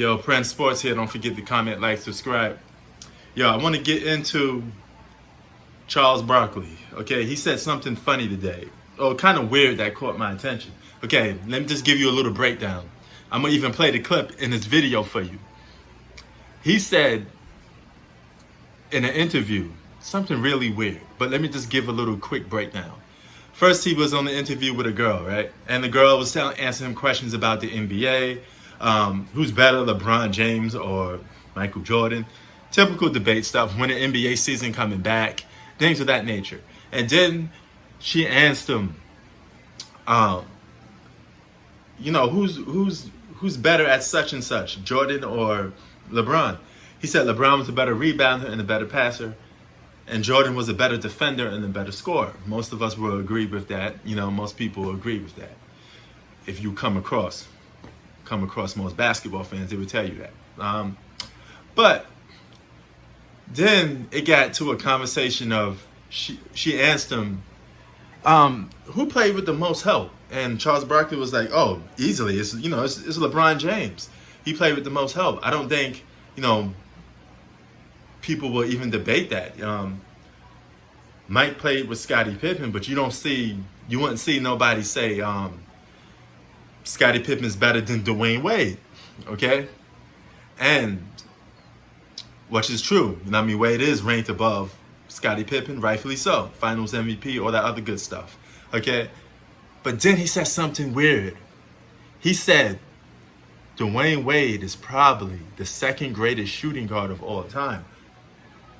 Yo, Prince Sports here. Don't forget to comment, like, subscribe. Yo, I want to get into Charles Barkley. Okay, he said something funny today. Oh, kind of weird that caught my attention. Okay, let me just give you a little breakdown. I'm going to even play the clip in this video for you. He said in an interview something really weird, but let me just give a little quick breakdown. First, he was on the interview with a girl, right? And the girl was answering him questions about the NBA. Who's better, LeBron James or Michael Jordan? Typical debate stuff. When the NBA season coming back, things of that nature. And then she asked him, who's better at such and such, Jordan or LeBron? He said LeBron was a better rebounder and a better passer, and Jordan was a better defender and a better scorer. Most of us will agree with that. Most people will agree with that. If you come across most basketball fans, they would tell you that. But then it got to a conversation of she asked him, who played with the most help? And Charles Barkley was like, oh, easily, it's LeBron James. He played with the most help. I don't think, people will even debate that. Mike played with Scottie Pippen, but you wouldn't see nobody say Scottie Pippen is better than Dwyane Wade, okay? And which is true. Wade is ranked above Scottie Pippen, rightfully so. Finals MVP, all that other good stuff, okay? But then he said something weird. He said Dwyane Wade is probably the second greatest shooting guard of all time.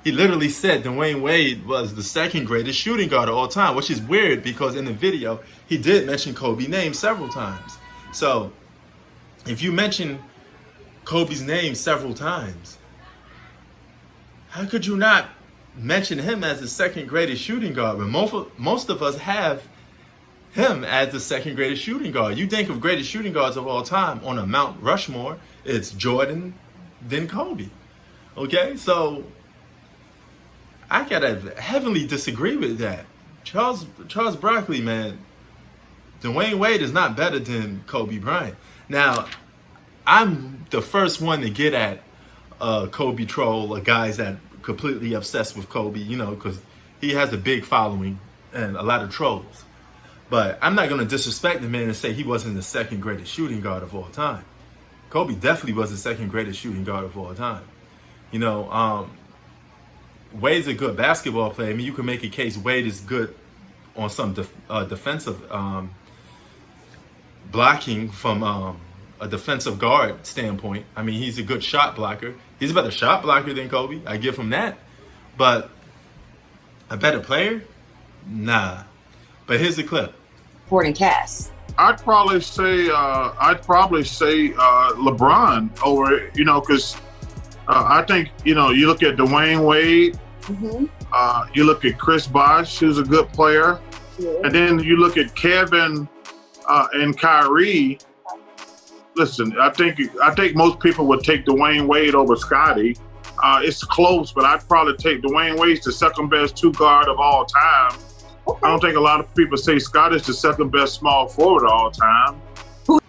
He literally said Dwyane Wade was the second greatest shooting guard of all time, which is weird because in the video, he did mention Kobe's name several times. So if you mention Kobe's name several times, how could you not mention him as the second greatest shooting guard when most of us have him as the second greatest shooting guard? You think of greatest shooting guards of all time on a Mount Rushmore, it's Jordan, then Kobe. Okay, so I gotta heavily disagree with that. Charles Barkley, man, Dwyane Wade is not better than Kobe Bryant. Now, I'm the first one to get at Kobe troll, or guys that completely obsessed with Kobe, because he has a big following and a lot of trolls. But I'm not going to disrespect the man and say he wasn't the second greatest shooting guard of all time. Kobe definitely was the second greatest shooting guard of all time. Wade's a good basketball player. You can make a case Wade is good on some defensive blocking from a defensive guard standpoint. He's a good shot blocker. He's a better shot blocker than Kobe. I give him that. But a better player? Nah. But here's the clip. Supporting cast. I'd probably say LeBron over, because I think, you look at Dwyane Wade, you look at Chris Bosh, who's a good player, and then you look at Kevin and Kyrie. Listen, I think most people would take Dwyane Wade over Scottie. It's close, but I'd probably take Dwyane Wade's the second best two guard of all time. I don't think a lot of people say Scottie's the second best small forward of all time. All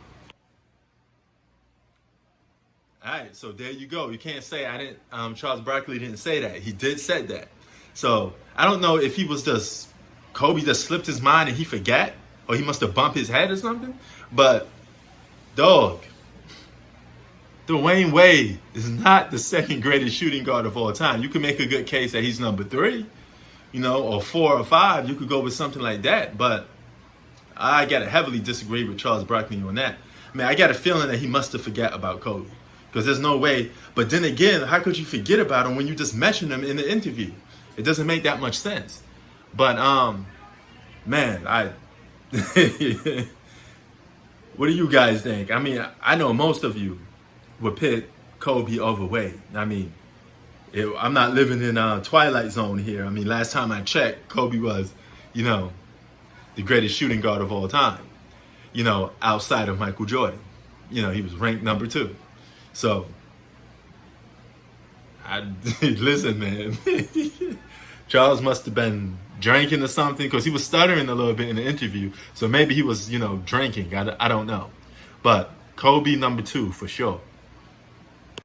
right, so there you go. You can't say I didn't. Charles Barkley didn't say that. He did say that. So I don't know if he was just Kobe just slipped his mind and he forgot, or he must have bumped his head or something. But dog, Dwyane Wade is not the second greatest shooting guard of all time. You can make a good case that he's number 3, or 4 or 5. You could go with something like that. But I gotta heavily disagree with Charles Barkley on that. I got a feeling that he must have forgot about Kobe. Because there's no way. But then again, how could you forget about him when you just mentioned him in the interview? It doesn't make that much sense. But, man, what do you guys think? I know most of you would pick Kobe over Wade. I'm not living in a Twilight Zone here. Last time I checked, Kobe was, the greatest shooting guard of all time, outside of Michael Jordan. He was ranked number 2. So, listen, man. Charles must have been drinking or something, because he was stuttering a little bit in the interview. So maybe he was, drinking. I don't know. But Kobe number 2 for sure.